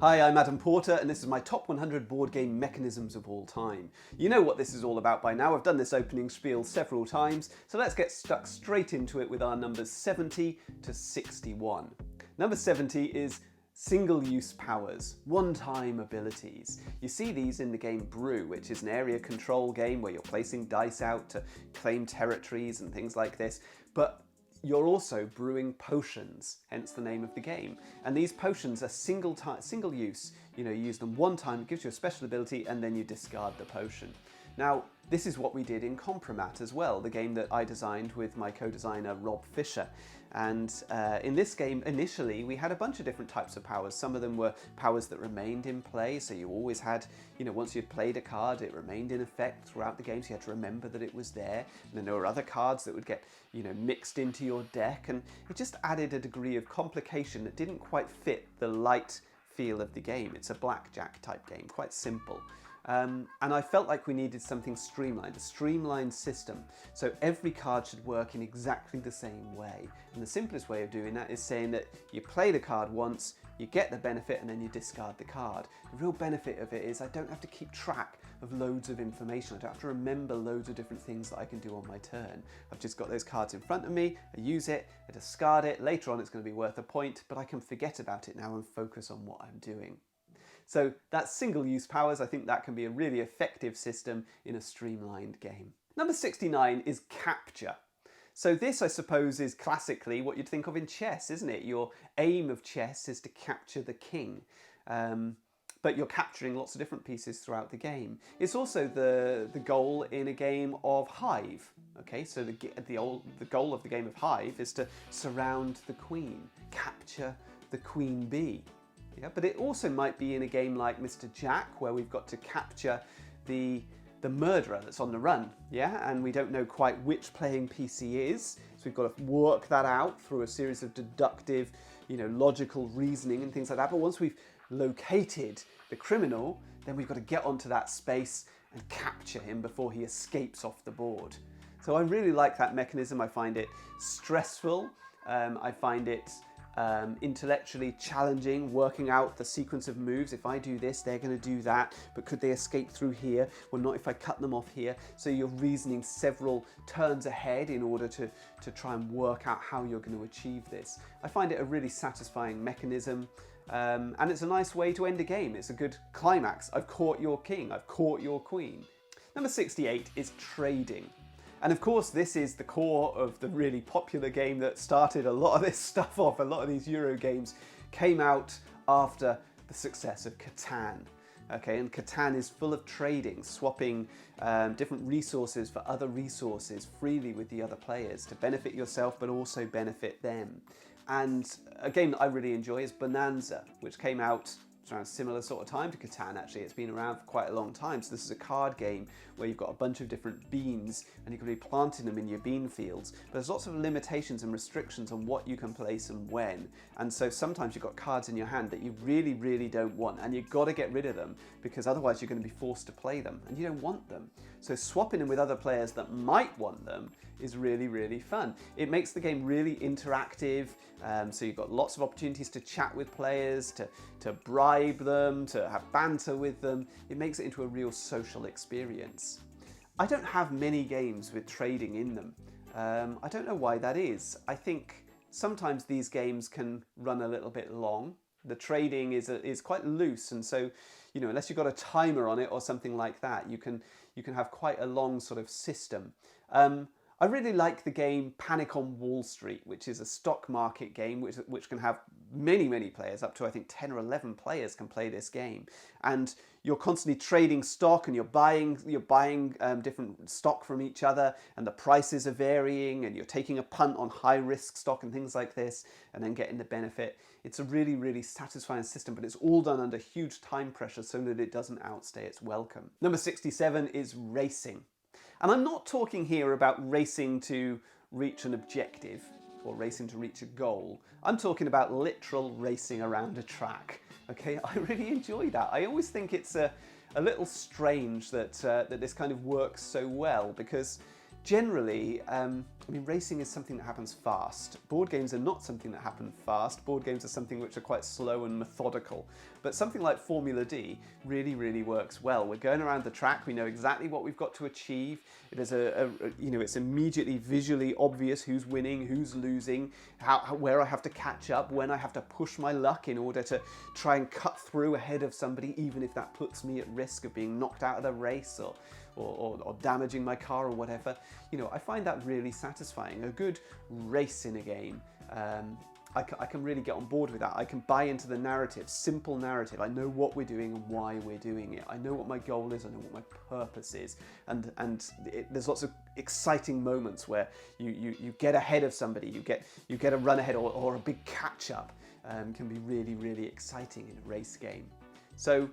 Hi, I'm Adam Porter, and this is my top 100 board game mechanisms of all time. You know what this is all about by now. I've done this opening spiel several times, so let's get stuck straight into it with our numbers 70 to 61. Number 70 is single-use powers, one-time abilities. You see these in the game Brew, which is an area control game where you're placing dice out to claim territories and things like this, but you're also brewing potions, hence the name of the game. And these potions are single use. You use them one time, it gives you a special ability, and then you discard the potion. Now, this is what we did in Compromat as well, the game that I designed with my co-designer Rob Fisher. And in this game, initially, we had a bunch of different types of powers. Some of them were powers that remained in play, so you always had, once you'd played a card, it remained in effect throughout the game, so you had to remember that it was there. And then there were other cards that would get, mixed into your deck, and it just added a degree of complication that didn't quite fit the light feel of the game. It's a blackjack type game, quite simple. And I felt like we needed something streamlined, a streamlined system, so every card should work in exactly the same way. And the simplest way of doing that is saying that you play the card once, you get the benefit, and then you discard the card. The real benefit of it is I don't have to keep track of loads of information. I don't have to remember loads of different things that I can do on my turn. I've just got those cards in front of me, I use it, I discard it, later on it's going to be worth a point, but I can forget about it now and focus on what I'm doing. So that's single-use powers. I think that can be a really effective system in a streamlined game. Number 69 is capture. So this, I suppose, is classically what you'd think of in chess, isn't it? Your aim of chess is to capture the king. But you're capturing lots of different pieces throughout the game. It's also the goal in a game of Hive. Okay, so the goal of the game of Hive is to surround the queen, capture the queen bee. Yeah, but it also might be in a game like Mr. Jack, where we've got to capture the murderer that's on the run, yeah? And we don't know quite which playing piece he is, so we've got to work that out through a series of deductive, logical reasoning and things like that. But once we've located the criminal, then we've got to get onto that space and capture him before he escapes off the board. So I really like that mechanism. I find it stressful. I find it intellectually challenging, working out the sequence of moves. If I do this, they're going to do that, but could they escape through here? Well, not if I cut them off here. So you're reasoning several turns ahead in order to try and work out how you're going to achieve this. I find it a really satisfying mechanism, and it's a nice way to end a game. It's a good climax. I've caught your king, I've caught your queen. Number 68 is trading. And of course, this is the core of the really popular game that started a lot of this stuff off. A lot of these Euro games came out after the success of Catan. Okay, and Catan is full of trading, swapping different resources for other resources freely with the other players to benefit yourself, but also benefit them. And a game that I really enjoy is Bonanza, which came out around a similar sort of time to Catan. Actually, it's been around for quite a long time. So this is a card game where you've got a bunch of different beans and you can be planting them in your bean fields, but there's lots of limitations and restrictions on what you can place and when. And so sometimes you've got cards in your hand that you really, really don't want, and you've got to get rid of them because otherwise you're going to be forced to play them and you don't want them. So swapping them with other players that might want them is really, really fun. It makes the game really interactive, so you've got lots of opportunities to chat with players, to bribe them, to have banter with them. It makes it into a real social experience. I don't have many games with trading in them. I don't know why that is. I think sometimes these games can run a little bit long. The trading is quite loose, and so unless you've got a timer on it or something like that, you can have quite a long sort of system. I really like the game Panic on Wall Street, which is a stock market game which can have many, many players. Up to I think 10 or 11 players can play this game, and you're constantly trading stock and you're buying different stock from each other, and the prices are varying, and you're taking a punt on high risk stock and things like this, and then getting the benefit. It's a really, really satisfying system, but it's all done under huge time pressure so that it doesn't outstay its welcome. Number 67 is racing. And I'm not talking here about racing to reach an objective or racing to reach a goal. I'm talking about literal racing around a track. Okay, I really enjoy that. I always think it's a little strange that this kind of works so well, because generally I mean, racing is something that happens fast. Board games are not something that happen fast. Board games are something which are quite slow and methodical. But something like Formula D really, really works well. We're going around the track, we know exactly what we've got to achieve. There's it's immediately visually obvious who's winning, who's losing, where I have to catch up, when I have to push my luck in order to try and cut through ahead of somebody, even if that puts me at risk of being knocked out of the race or damaging my car or whatever. You know, I find that really satisfying. A good race in a game, I can really get on board with that. I can buy into the narrative, simple narrative. I know what we're doing and why we're doing it. I know what my goal is, I know what my purpose is. And there's lots of exciting moments where you get ahead of somebody, you get a run ahead or a big catch up. Can be really, really exciting in a race game. So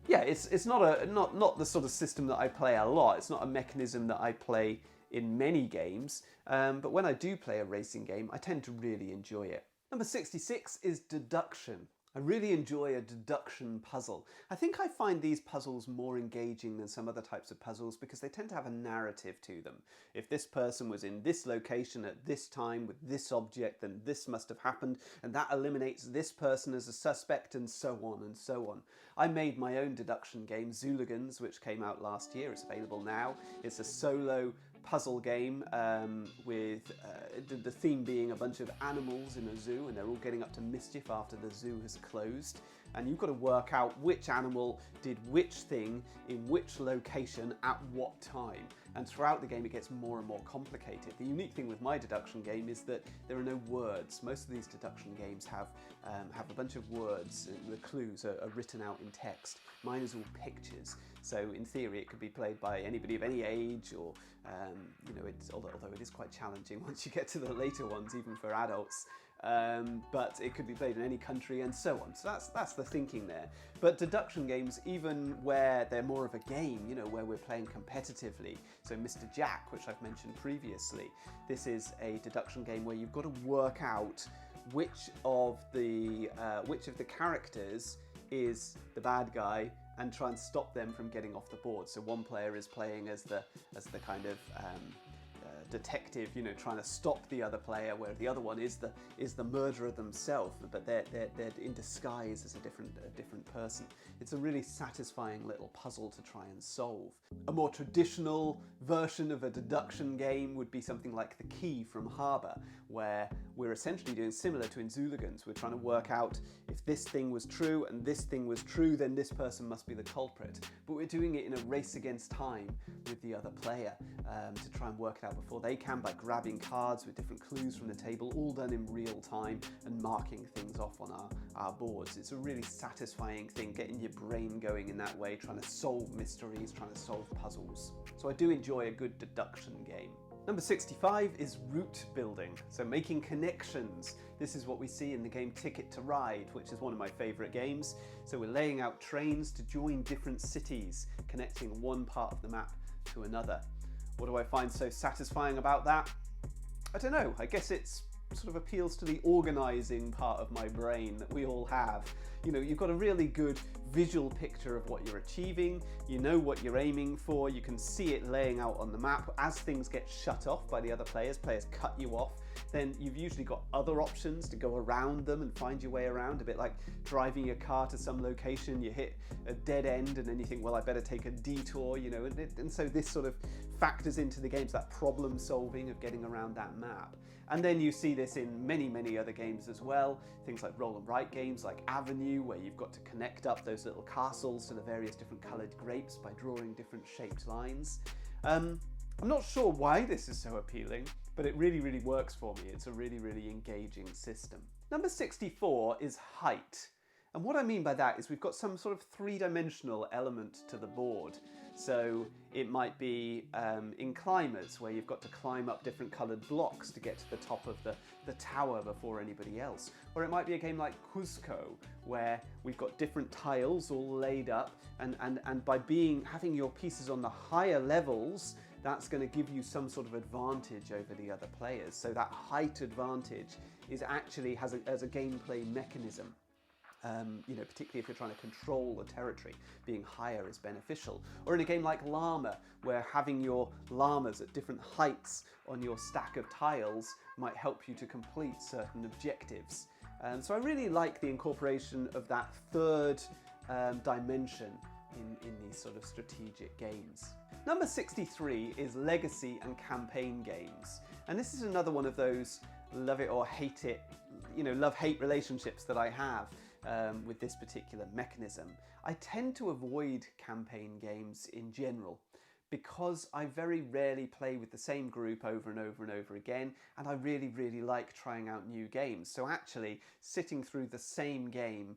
yeah, it's not the sort of system that I play a lot. It's not a mechanism that I play in many games, but when I do play a racing game, I tend to really enjoy it. Number 66 is Deduction. I really enjoy a deduction puzzle. I think I find these puzzles more engaging than some other types of puzzles because they tend to have a narrative to them. If this person was in this location at this time with this object, then this must have happened, and that eliminates this person as a suspect, and so on and so on. I made my own deduction game, Zooligans, which came out last year. It's available now. It's a solo puzzle game with the theme being a bunch of animals in a zoo, and they're all getting up to mischief after the zoo has closed, and you've got to work out which animal did which thing in which location at what time. And throughout the game it gets more and more complicated. The unique thing with my deduction game is that there are no words. Most of these deduction games have a bunch of words. The clues are written out in text. Mine is all pictures, so in theory it could be played by anybody of any age, or although it is quite challenging once you get to the later ones, even for adults. But it could be played in any country and so on. So that's the thinking there. But deduction games, even where they're more of a game, you know, where we're playing competitively. So Mr. Jack, which I've mentioned previously, this is a deduction game where you've got to work out which of the characters is the bad guy and try and stop them from getting off the board. So one player is playing as the kind of detective, you know, trying to stop the other player, where the other one is the murderer themselves, but they're in disguise as a different person. It's a really satisfying little puzzle to try and solve. A more traditional version of a deduction game would be something like The Key from Harbour, where we're essentially doing similar to in Zooligans. We're trying to work out if this thing was true and this thing was true, then this person must be the culprit. But we're doing it in a race against time with the other player to try and work it out before they can, by grabbing cards with different clues from the table, all done in real time, and marking things off on our boards. It's a really satisfying thing, getting your brain going in that way, trying to solve mysteries, trying to solve puzzles. So I do enjoy a good deduction game. Number 65 is route building, so making connections. This is what we see in the game Ticket to Ride, which is one of my favourite games. So we're laying out trains to join different cities, connecting one part of the map to another. What do I find so satisfying about that? I don't know, I guess it's sort of appeals to the organising part of my brain that we all have. You know, you've got a really good visual picture of what you're achieving, you know what you're aiming for, you can see it laying out on the map. As things get shut off by the other players cut you off, then you've usually got other options to go around them and find your way around, a bit like driving your car to some location, you hit a dead end and then you think, well, I better take a detour, you know, and so this sort of factors into the games, that problem solving of getting around that map. And then you see this in many, many other games as well, things like roll and write games like Avenue, where you've got to connect up those little castles to the various different coloured grapes by drawing different shaped lines. I'm not sure why this is so appealing, but it really, really works for me. It's a really, really engaging system. Number 64 is height. And what I mean by that is we've got some sort of three-dimensional element to the board. So it might be in climbers, where you've got to climb up different coloured blocks to get to the top of the tower before anybody else. Or it might be a game like Cusco, where we've got different tiles all laid up, and by having your pieces on the higher levels, that's going to give you some sort of advantage over the other players. So that height advantage is actually has a gameplay mechanism. particularly if you're trying to control the territory, being higher is beneficial. Or in a game like Llama, where having your llamas at different heights on your stack of tiles might help you to complete certain objectives. So I really like the incorporation of that third dimension in these sort of strategic games. Number 63 is legacy and campaign games. And this is another one of those love it or hate it, love-hate relationships that I have with this particular mechanism. I tend to avoid campaign games in general because I very rarely play with the same group over and over and over again, and I really, really like trying out new games. So actually, sitting through the same game,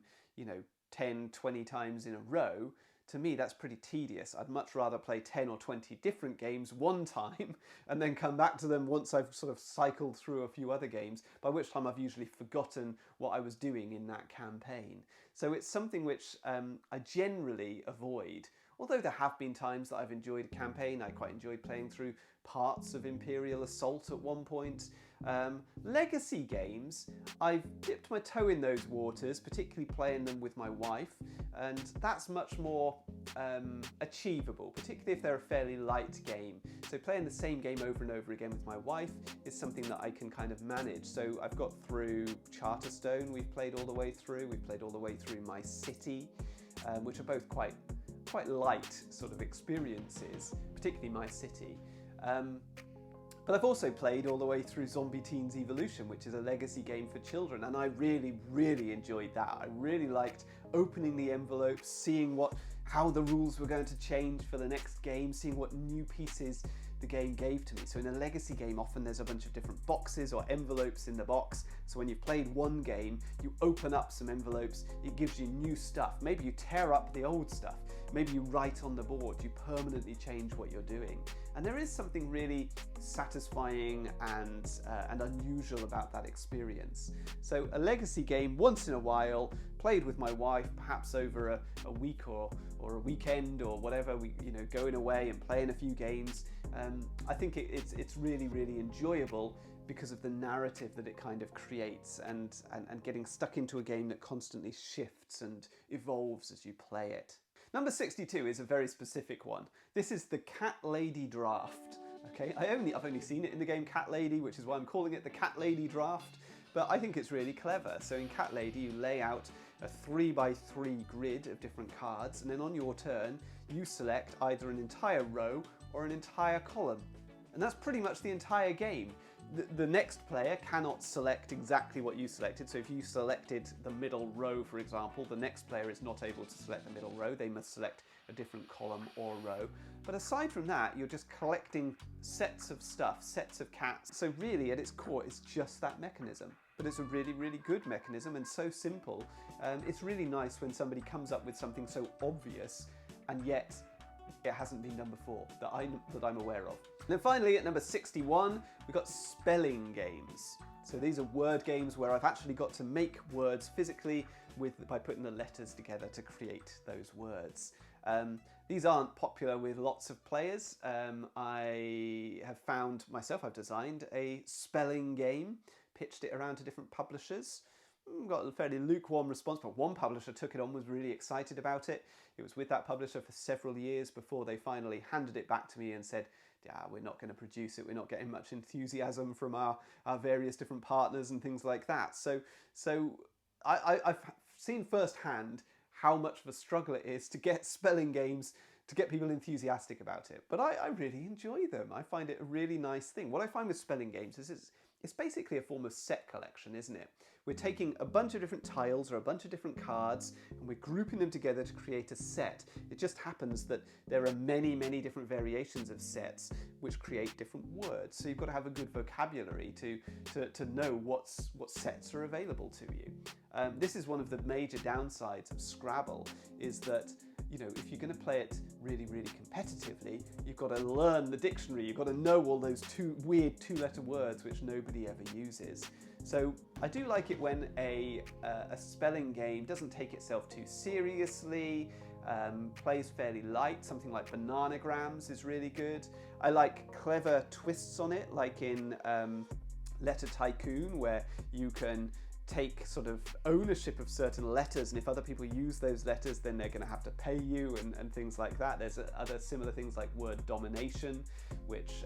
10, 20 times in a row, to me that's pretty tedious. I'd much rather play 10 or 20 different games one time and then come back to them once I've sort of cycled through a few other games, by which time I've usually forgotten what I was doing in that campaign. So it's something which I generally avoid. Although there have been times that I've enjoyed a campaign. I quite enjoyed playing through parts of Imperial Assault at one point. Legacy games, I've dipped my toe in those waters, particularly playing them with my wife, and that's much more achievable, particularly if they're a fairly light game. So playing the same game over and over again with my wife is something that I can kind of manage. So I've got through Charterstone, we've played all the way through. We've played all the way through My City, which are both quite light sort of experiences, particularly My City. But I've also played all the way through Zombie Teens Evolution, which is a legacy game for children, and I really, really enjoyed that. I really liked opening the envelopes, seeing how the rules were going to change for the next game, seeing what new pieces the game gave to me. So in a legacy game, often there's a bunch of different boxes or envelopes in the box. So when you've played one game, you open up some envelopes, it gives you new stuff. Maybe you tear up the old stuff. Maybe you write on the board, you permanently change what you're doing. And there is something really satisfying and unusual about that experience. So a legacy game, once in a while, played with my wife, perhaps over a week or a weekend or whatever, going away and playing a few games. I think it's really, really enjoyable because of the narrative that it kind of creates and getting stuck into a game that constantly shifts and evolves as you play it. Number 62 is a very specific one. This is the Cat Lady Draft. Okay, I've only seen it in the game Cat Lady, which is why I'm calling it the Cat Lady Draft, but I think it's really clever. So in Cat Lady, you lay out a 3x3 grid of different cards, and then on your turn, you select either an entire row or an entire column. And that's pretty much the entire game. The next player cannot select exactly what you selected. So if you selected the middle row, for example, the next player is not able to select the middle row. They must select a different column or row. But aside from that, you're just collecting sets of stuff, sets of cats. So really, at its core, it's just that mechanism. But it's a really, really good mechanism and so simple. It's really nice when somebody comes up with something so obvious and yet it hasn't been done before that I'm aware of. And then finally, at number 61, we've got spelling games. So these are word games where I've actually got to make words physically by putting the letters together to create those words. These aren't popular with lots of players. I have found myself, I've designed a spelling game, pitched it around to different publishers. Got a fairly lukewarm response, but one publisher took it on, was really excited about it. It was with that publisher for several years before they finally handed it back to me and said, yeah, we're not going to produce it. We're not getting much enthusiasm from our various different partners and things like that. So I've seen firsthand how much of a struggle it is to get spelling games, to get people enthusiastic about it. But I really enjoy them. I find it a really nice thing. What I find with spelling games is it's basically a form of set collection, isn't it? We're taking a bunch of different tiles or a bunch of different cards and we're grouping them together to create a set. It just happens that there are many, many different variations of sets which create different words. So you've got to have a good vocabulary to know what sets are available to you. This is one of the major downsides of Scrabble, is that if you're going to play it really, really competitively, you've got to learn the dictionary. You've got to know all those weird two-letter words which nobody ever uses. So I do like it when a spelling game doesn't take itself too seriously, plays fairly light. Something like Bananagrams is really good. I like clever twists on it, like in Letter Tycoon, where you can take sort of ownership of certain letters, and if other people use those letters, then they're going to have to pay you and things like that. There's other similar things like word domination, which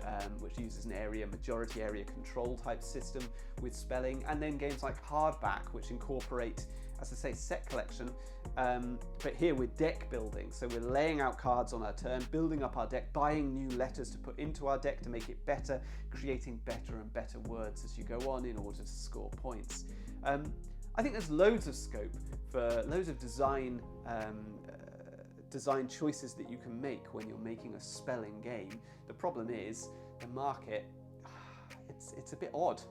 uses an majority area control type system with spelling, and then games like Hardback, which incorporate, as I say, set collection, but here with deck building. So we're laying out cards on our turn, building up our deck, buying new letters to put into our deck to make it better, creating better and better words as you go on in order to score points. I think there's loads of scope for loads of design choices that you can make when you're making a spelling game. The problem is the market, it's a bit odd.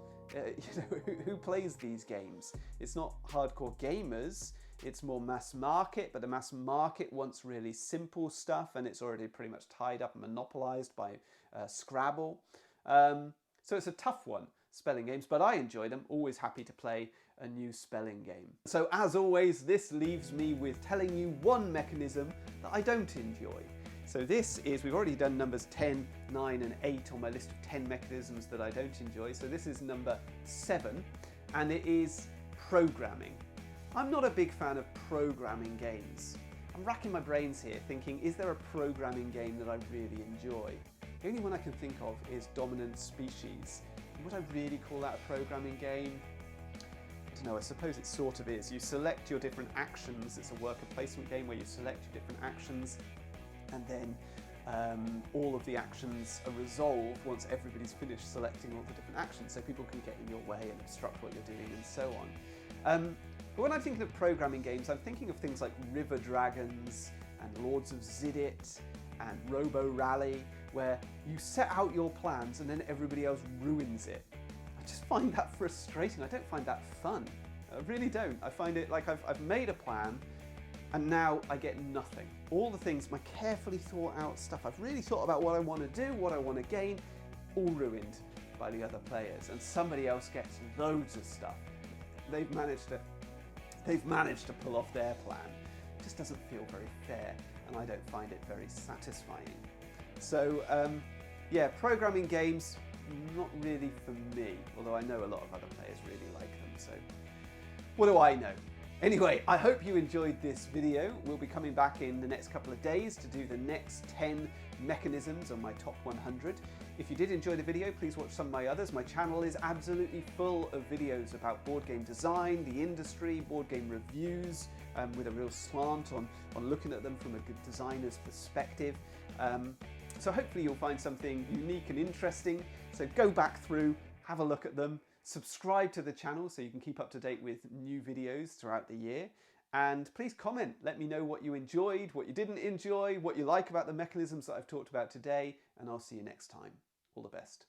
Who plays these games? It's not hardcore gamers, it's more mass market, but the mass market wants really simple stuff, and it's already pretty much tied up and monopolized by Scrabble. So it's a tough one, spelling games, but I enjoy them, always happy to play a new spelling game. So as always, this leaves me with telling you one mechanism that I don't enjoy. So this is, we've already done numbers 10, 9 and 8 on my list of 10 mechanisms that I don't enjoy. So this is number 7, and it is programming. I'm not a big fan of programming games. I'm racking my brains here thinking, is there a programming game that I really enjoy? The only one I can think of is Dominant Species. Would I really call that a programming game? I don't know, I suppose it sort of is. You select your different actions. It's a worker placement game where you select your different actions, and then all of the actions are resolved once everybody's finished selecting all the different actions, so people can get in your way and obstruct what you're doing and so on. But when I'm thinking of programming games, I'm thinking of things like River Dragons and Lords of Zidit and Robo Rally, where you set out your plans and then everybody else ruins it. I just find that frustrating. I don't find that fun. I really don't. I find it like I've made a plan and now I get nothing. All the things, my carefully thought out stuff, I've really thought about what I want to do, what I want to gain, all ruined by the other players, and somebody else gets loads of stuff. They've managed to pull off their plan. It just doesn't feel very fair, and I don't find it very satisfying. So yeah, programming games, not really for me, although I know a lot of other players really like them, so what do I know? Anyway, I hope you enjoyed this video. We'll be coming back in the next couple of days to do the next 10 mechanisms on my top 100. If you did enjoy the video, please watch some of my others. My channel is absolutely full of videos about board game design, the industry, board game reviews, with a real slant on looking at them from a good designer's perspective. So hopefully you'll find something unique and interesting. So go back through, have a look at them, subscribe to the channel so you can keep up to date with new videos throughout the year. And please comment, let me know what you enjoyed, what you didn't enjoy, what you like about the mechanisms that I've talked about today, and I'll see you next time. All the best.